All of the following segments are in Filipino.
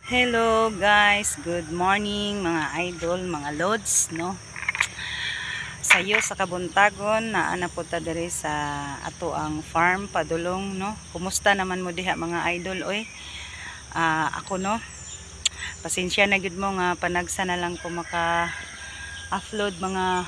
Hello guys, good morning mga idol, mga lods, no? Sayo sa Kabuntagon na ana po ta diri sa ato ang farm padulong, no? Kumusta naman mo diha mga idol oy? Ako no, pasensya na gid mo nga panagsa na lang ko maka-upload mga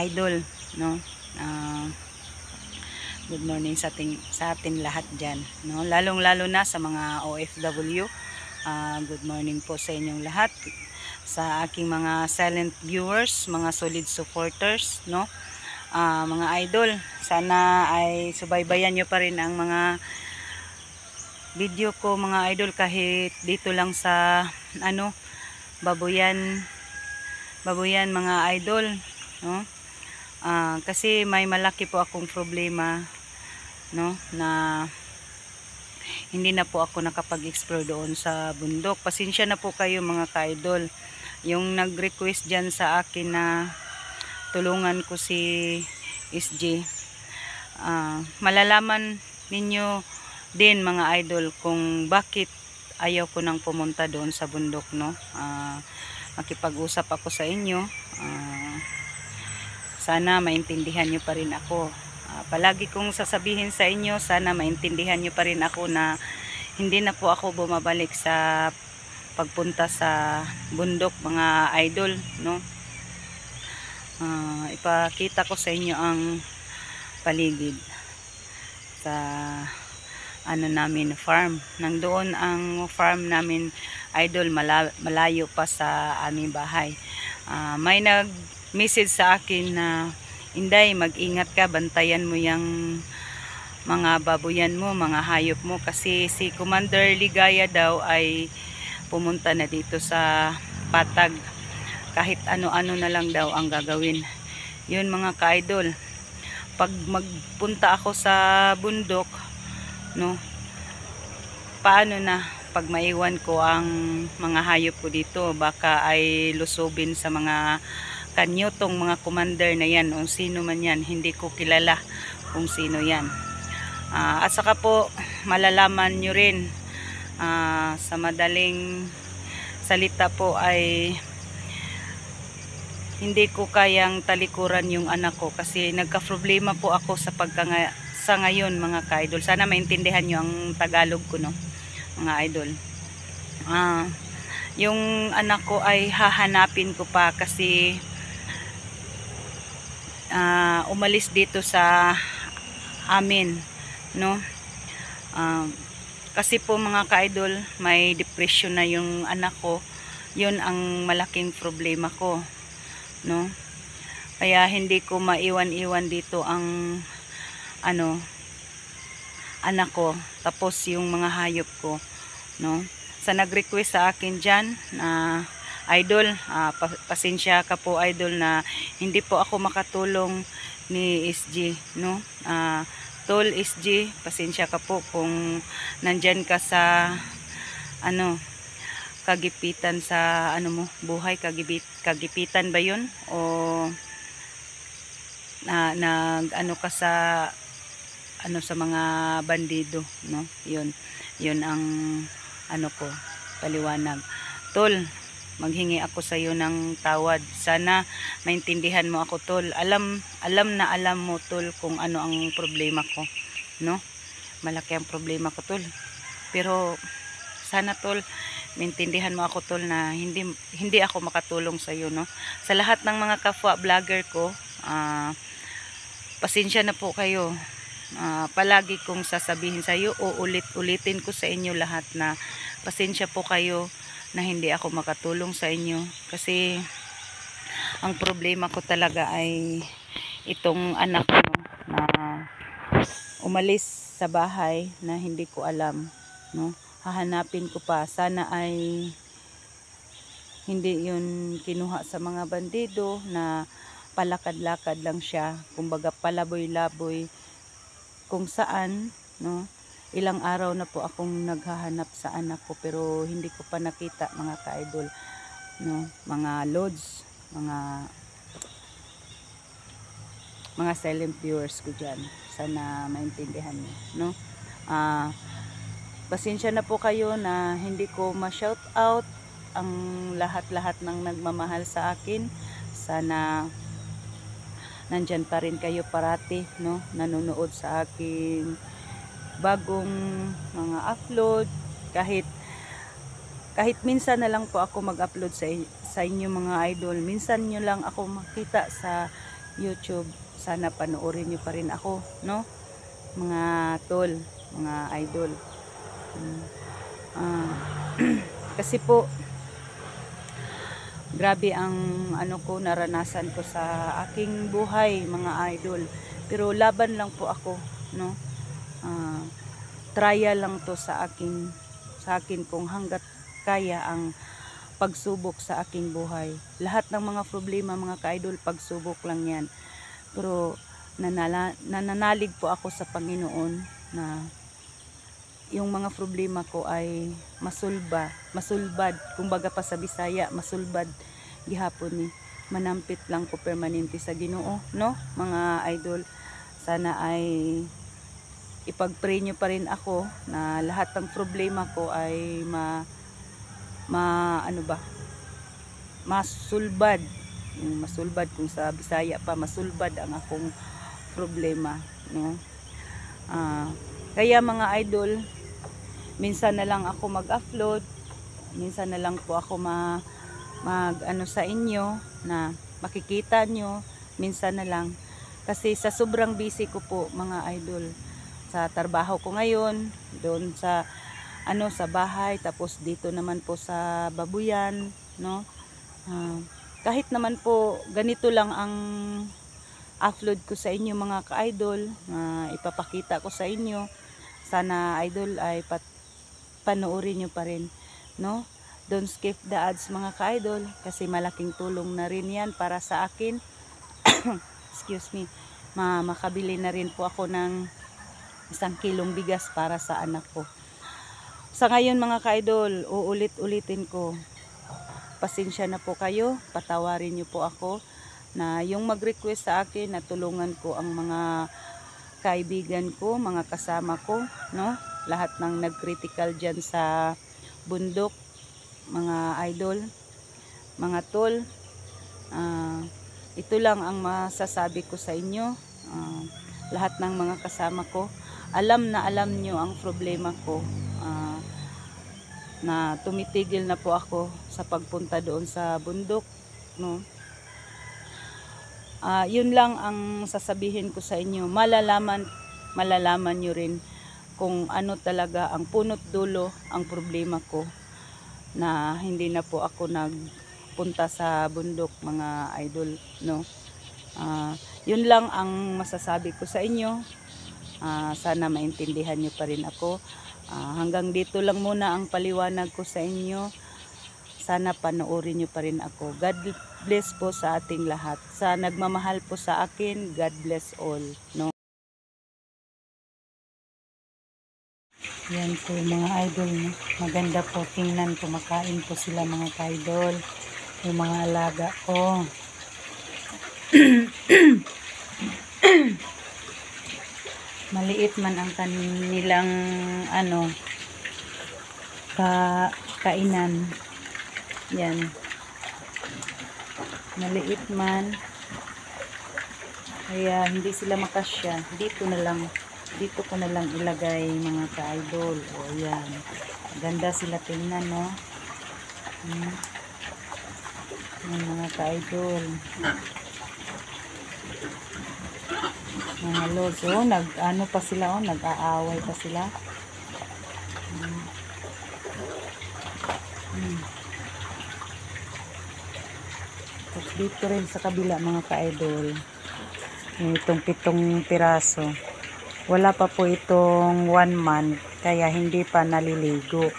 idol, no? Good morning sa atin lahat diyan, no? Lalong-lalo na sa mga OFW. Good morning po sa inyong lahat, sa aking mga silent viewers, mga solid supporters, no? Mga idol, sana ay subaybayan nyo pa rin ang mga video ko mga idol, kahit dito lang sa babuyan mga idol, no? Kasi may malaki po akong problema, no, na hindi na po ako nakapag-explore doon sa bundok. Pasensya na po kayo mga ka-idol, yung nag-request dyan sa akin na tulungan ko si SG. Malalaman ninyo din mga idol kung bakit ayaw ko nang pumunta doon sa bundok, no? Makipag-usap ako sa inyo, sana maintindihan nyo pa rin ako. Palagi kong sasabihin sa inyo, sana maintindihan nyo pa rin ako na hindi na po ako bumabalik sa pagpunta sa bundok mga idol, no? Ipakita ko sa inyo ang paligid sa namin farm. Nandoon ang farm namin idol, malayo pa sa aming bahay. May nag-message sa akin na, Inday, mag-ingat ka, bantayan mo yung mga babuyan mo, mga hayop mo, kasi si Commander Ligaya daw ay pumunta na dito sa Patag. Kahit ano-ano na lang daw ang gagawin. Yun mga ka-idol, pag magpunta ako sa bundok, no, paano na pag maiwan ko ang mga hayop ko dito? Baka ay lusubin sa mga kanyutong mga commander na yan, o sino man yan, hindi ko kilala kung sino yan. At saka po malalaman nyo rin, sa madaling salita po, ay hindi ko kayang talikuran yung anak ko kasi nagka-problema po ako sa ngayon mga ka-idol. Sana maintindihan nyo ang Tagalog ko, no, mga idol. Yung anak ko ay hahanapin ko pa kasi umalis dito sa amin, no? Kasi po mga ka-idol, may depression na yung anak ko. Yun ang malaking problema ko, no? Kaya hindi ko maiwan-iwan dito ang anak ko, tapos yung mga hayop ko, no? Sa nag-request sa akin dyan na idol, pasensya ka po idol na hindi po ako makatulong ni SG, no? Tol SG, pasensya ka po kung nandyan ka sa kagipitan sa mo buhay, kagipitan ba yun, o ka sa sa mga bandido, no? Yun ang ko, paliwanag. Tol, maghingi ako sa iyo ng tawad. Sana maintindihan mo ako, tol. Alam mo, tol, kung ano ang problema ko, no? Malaki ang problema ko, tol. Pero sana, tol, maintindihan mo ako, tol, na hindi ako makatulong sa iyo, no? Sa lahat ng mga kapwa vlogger ko, pasensya na po kayo. Palagi kong sasabihin sa iyo, ulitin ko sa inyo lahat na pasensya po kayo na hindi ako makatulong sa inyo, kasi ang problema ko talaga ay itong anak ko, na umalis sa bahay na hindi ko alam, no? Hahanapin ko pa, sana ay hindi yun kinuha sa mga bandido, na palakad-lakad lang siya, kumbaga palaboy-laboy kung saan, no? Ilang araw na po akong naghahanap sa anak ko pero hindi ko pa nakita mga ka-idol, no? Mga lods, mga silent viewers ko dyan, sana maintindihan niyo, no? Pasensya na po kayo na hindi ko ma-shout out ang lahat-lahat ng nagmamahal sa akin. Sana nandyan pa rin kayo parati, no? Nanonood sa aking bagong mga upload. Kahit minsan na lang po ako mag-upload sa inyo mga idol. Minsan nyo lang ako makita sa YouTube. Sana panoorin nyo pa rin ako, no? Mga tol, mga idol. Kasi po grabe ang naranasan ko sa aking buhay mga idol, pero laban lang po ako, no? Trial lang to sa akin kung hanggat kaya ang pagsubok sa aking buhay. Lahat ng mga problema mga ka-idol, pagsubok lang yan. Pero nananalig po ako sa Panginoon na yung mga problema ko ay masulbad, kumbaga pa sa Bisaya, masulbad gihapon ni, manampit lang ko permanente sa Ginoo, no? Mga idol, sana ay ipag-pray nyo pa rin ako na lahat ng problema ko ay masulbad. Yung masulbad, kung sa Bisaya pa, masulbad ang akong problema, no? Kaya mga idol, minsan na lang ako mag-upload, minsan na lang po ako sa inyo na makikita nyo, minsan na lang. Kasi sa sobrang busy ko po mga idol, sa trabaho ko ngayon, doon sa bahay, tapos dito naman po sa babuyan, no? Kahit naman po ganito lang ang upload ko sa inyo mga ka-idol, ipapakita ko sa inyo. Sana idol ay panoorin nyo pa rin, no? Don't skip the ads mga ka-idol, kasi malaking tulong na rin yan para sa akin. Excuse me. Makabili na rin po ako ng 1 kilong bigas para sa anak ko. Sa ngayon mga ka-idol, uulit-ulitin ko, pasensya na po kayo, patawarin nyo po ako na yung mag-request sa akin na tulungan ko ang mga kaibigan ko, mga kasama ko, no? Lahat ng nag-critical dyan sa bundok, mga idol, mga tol, ito lang ang masasabi ko sa inyo. Lahat ng mga kasama ko, alam nyo ang problema ko, na tumitigil na po ako sa pagpunta doon sa bundok, no? Yun lang ang sasabihin ko sa inyo. Malalaman nyo rin kung ano talaga ang punot dulo ang problema ko, na hindi na po ako nagpunta sa bundok mga idol, no? Yun lang ang masasabi ko sa inyo. Sana maintindihan nyo pa rin ako. Hanggang dito lang muna ang paliwanag ko sa inyo. Sana panoorin nyo pa rin ako. God bless po sa ating lahat. Sa nagmamahal po sa akin, God bless all, no? Yan po mga idol, no? Maganda po tingnan, kumakain po sila mga idol, yung mga alaga ko. Maliit man ang kanilang kainan. Yan, maliit man, kaya hindi sila makasya. Dito ko na lang ilagay mga ka-idol. O yan, ganda sila tingnan, no? Yan, mga ka-idol, mga loso, pa sila, nag-aaway pa sila. Tapos dito rin sa kabila mga ka-idol, itong 7 piraso, wala pa po itong 1 month, kaya hindi pa naliligo.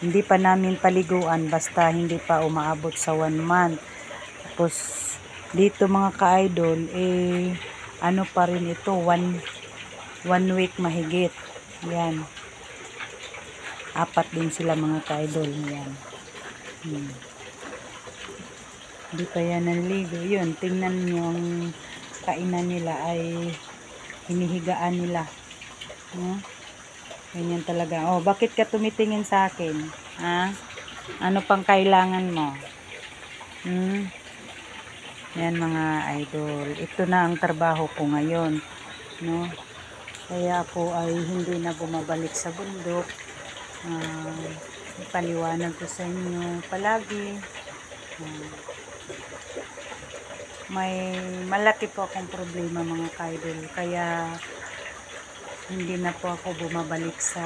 Hindi pa namin paliguan basta hindi pa umaabot sa 1 month. Tapos dito mga ka-idol, pa rin ito, 1 week mahigit. Yan, 4 din sila mga ka-idol. Yan, hindi pa yan naliligo. Yun, tingnan nyo, yung kainan nila ay hinihigaan nila, no? Ganyan talaga. Oh, bakit ka tumitingin sa akin? Ha? Ano pang kailangan mo? Yan mga idol. Ito na ang trabaho ko ngayon, no? Kaya ako ay hindi na bumabalik sa bundok. Ipaliwanag ko sa inyo palagi. May malaki po akong problema mga idol. Kaya hindi na po ako bumabalik sa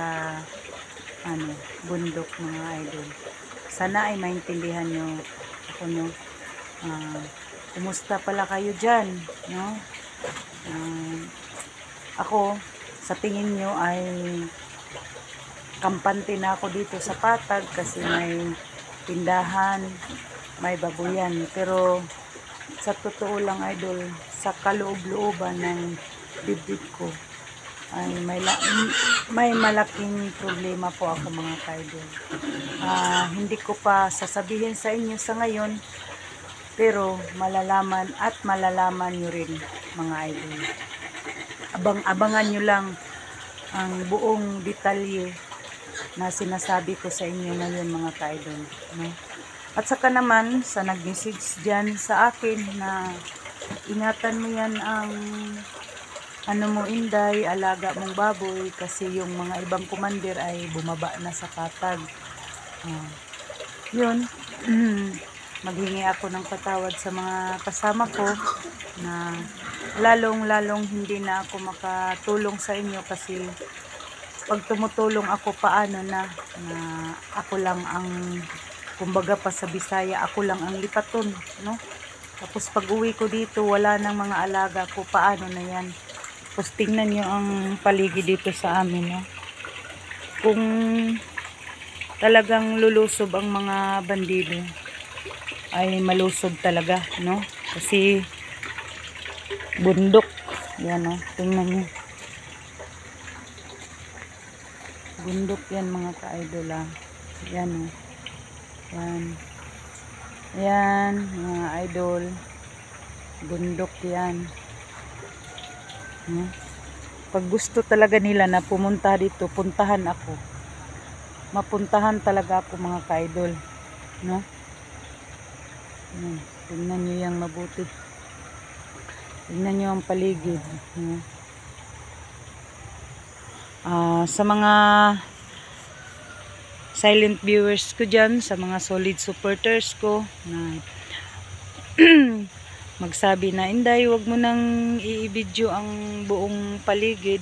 bundok mga idol. Sana ay maintindihan nyo ako, no? Kumusta pala kayo dyan, no? Ako, sa tingin nyo ay kampante na ako dito sa Patag kasi may tindahan, may babuyan. Pero sa totoo lang idol, sa kaloob-looban ng dibdib ko ay may malaking problema po ako mga idol. Hindi ko pa sasabihin sa inyo sa ngayon, pero malalaman at malalaman nyo rin mga idol. Abangan nyo lang ang buong detalye na sinasabi ko sa inyo ngayon mga ka-idol, no? At saka naman sa nag-message dyan sa akin na ingatan mo yan ang Inday, alaga mong baboy kasi yung mga ibang commander ay bumaba na sa Patag. Yun, maghingi ako ng patawad sa mga kasama ko na lalong hindi na ako makatulong sa inyo kasi pag tumutulong ako paano na ako lang ang, kumbaga pa sa Bisaya, ako lang ang lipaton, no? Tapos pag uwi ko dito wala nang mga alaga ko, paano na yan? Tapos tingnan nyo ang paligid dito sa amin, no? Kung talagang lulusob ang mga bandido ay malusob talaga, no? Kasi bundok yan, no? Tingnan nyo, bundok yan mga ka-idol, yan, no? Yan mga idol, bundok yan, no? Pag gusto talaga nila na pumunta dito, puntahan ako, mapuntahan talaga ako mga ka-idol, no? Tingnan nyo yung mabuti, tingnan nyo ang paligid, no? Sa mga silent viewers ko dyan, sa mga solid supporters ko na magsabi na, Inday, wag mo nang i-video ang buong paligid,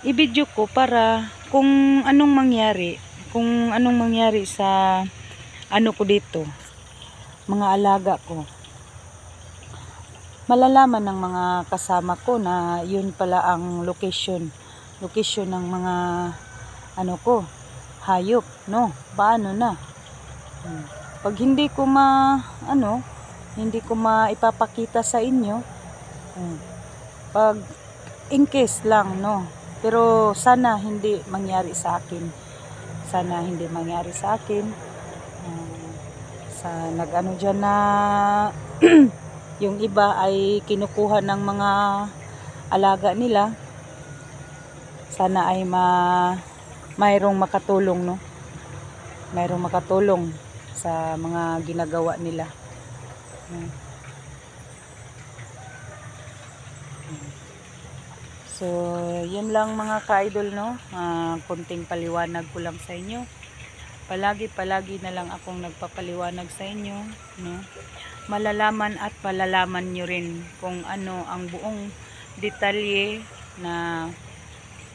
i-video ko para kung anong mangyari sa ko dito, mga alaga ko, malalaman ng mga kasama ko na yun pala ang location ng mga hayop, no? Paano na pag hindi ko maipapakita sa inyo, pag in case lang, no? Pero sana hindi mangyari sa akin, sa dyan na yung iba ay kinukuha ng mga alaga nila. Sana ay mayroong makatulong, no? Mayroong makatulong sa mga ginagawa nila. So, yun lang mga ka-idol, no? Konting paliwanag ko lang sa inyo. Palagi na lang akong nagpapaliwanag sa inyo, no? Malalaman at palalaman nyo rin kung ano ang buong detalye na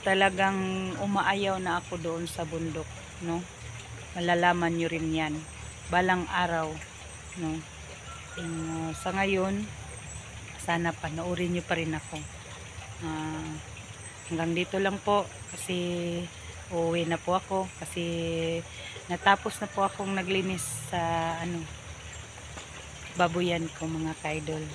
talagang umaayaw na ako doon sa bundok, no? Malalaman nyo rin yan balang araw, no? Sa ngayon, sana panoorin nyo pa rin ako. Hanggang dito lang po kasi uuwi na po ako kasi natapos na po akong naglinis sa babuyan ko mga ka-idol.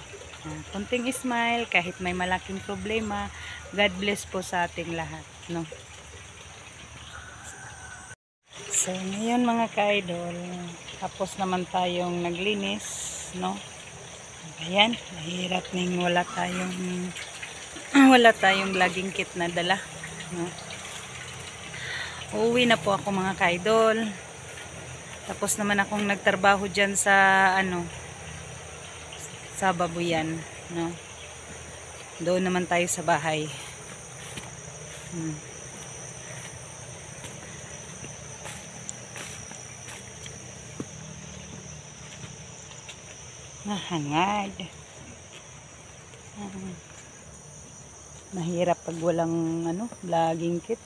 Kunting smile kahit may malaking problema. God bless po sa ating lahat, no? So ngayon mga ka-idol, tapos naman tayong naglinis, no? Ayan, mahirap ning wala tayong laging kit na dala. No? Uuwi na po ako mga ka-idol. Tapos naman akong nagtrabaho dyan sa sa babuyan, no. Doon naman tayo sa bahay. Hangad. Mahirap pag walang vlogging kit.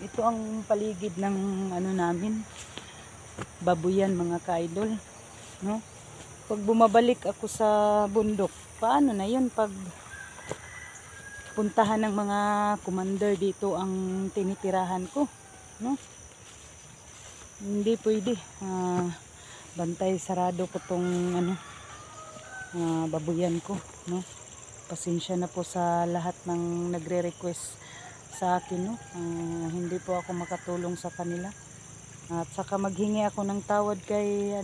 Ito ang paligid ng namin, babuyan mga ka-idol, no? Pag bumabalik ako sa bundok, paano na yun pag puntahan ng mga commander dito ang tinitirahan ko, no? Hindi pwede. Bantay sarado ko tong babuyan ko, no? Pasensya na po sa lahat ng nagre-request sa akin, no? Hindi po ako makatulong sa kanila. At saka maghingi ako ng tawad kay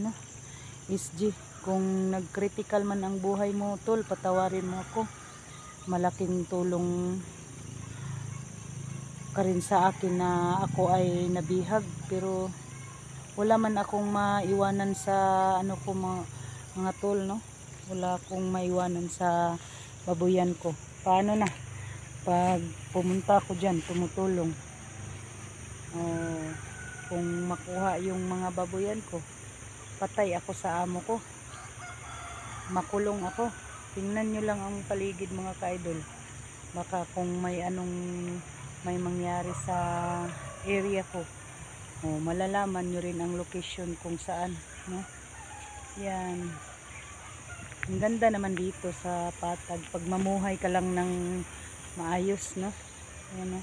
SG. Kung nag-critical man ang buhay mo, tol, patawarin mo ako. Malaking tulong ka rin sa akin na ako ay nabihag, pero wala man akong maiwanan sa mga tol, no? Wala akong maiwanan sa babuyan ko. Paano na pag pumunta ako dyan, tumutulong, kung makuha yung mga babuyan ko, patay ako sa amo ko, makulong ako. Tingnan nyo lang ang paligid mga ka-idol. Baka kung may mangyari sa area ko, malalaman nyo rin ang location kung saan, no? Yan. Ang ganda naman dito sa Patag pag mamuhay ka lang ng maayos, no? Ayan, no?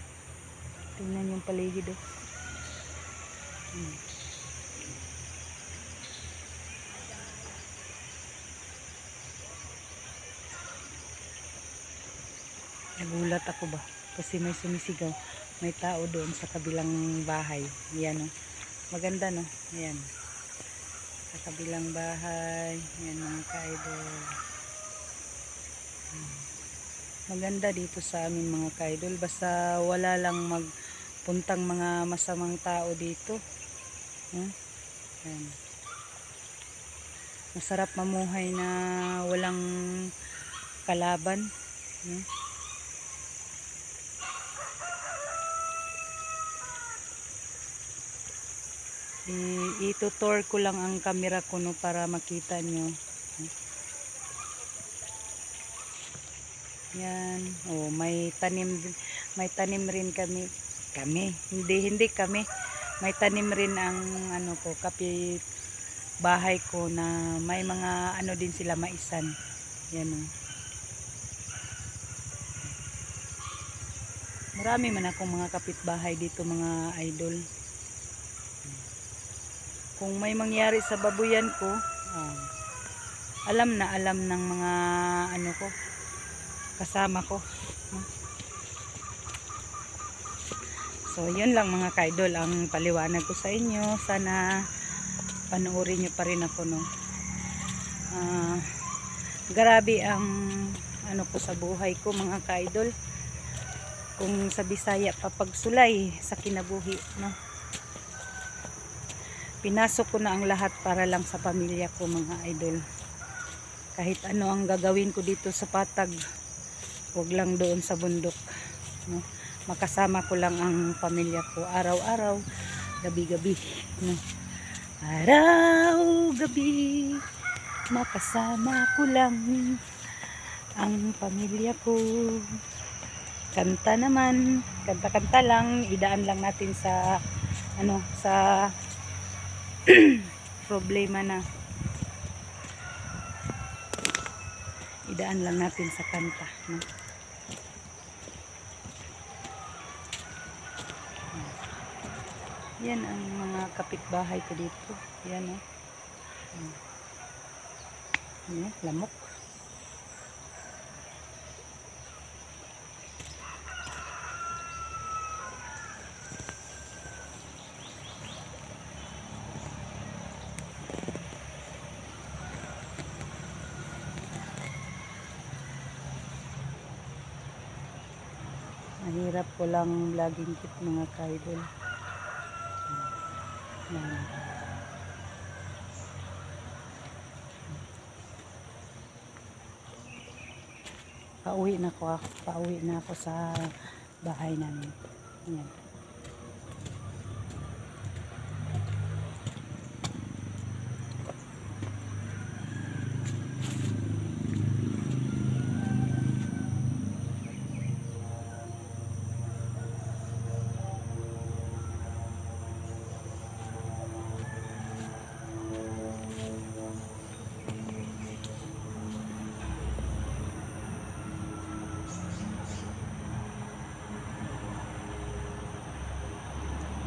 Tingnan yung paligid, Nagulat ako ba kasi may sumisigaw, may tao doon sa kabilang bahay. Ayan, no? Maganda, no? Ayan, sa kabilang bahay. Ayan mga ka-idol. Maganda dito sa amin mga ka-idol, basta wala lang magpuntang mga masamang tao dito. Ayan. Masarap mamuhay na walang kalaban. Itutor ko lang ang camera ko, no, para makita nyo. Yan. May tanim rin kami. Hindi kami. May tanim rin ang kapit bahay ko na may mga din sila, maisan. Yan. Marami man akong mga kapitbahay dito mga idol. Kung may mangyari sa babuyan ko, alam ng mga ko, kasama ko. So yun lang mga ka-idol ang paliwanag ko sa inyo. Sana panoorin nyo pa rin ako, no? Grabe ang ko sa buhay ko mga ka-idol. Kung sa Bisaya, papagsulay sa kinabuhi, no? Pinasok ko na ang lahat para lang sa pamilya ko mga idol. Kahit ano ang gagawin ko dito sa Patag, wag lang doon sa bundok, no? Makasama ko lang ang pamilya ko araw-araw, gabi-gabi, no? Araw-gabi makasama ko lang ang pamilya ko. Kanta naman, kanta-kanta lang, idaan lang natin sa sa problema na. Idaan lang natin sa kanta, no? Yan ang mga kapitbahay ko dito. Yan, no? Lamok. Mahirap ko lang vlogging tip mga kaidol. Yan. Pauwi na ako sa bahay namin. Yan.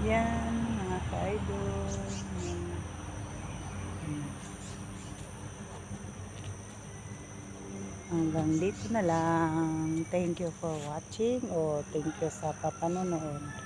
Yan, mga ka-idol. Hanggang dito na lang. Thank you for watching o thank you sa papanonood.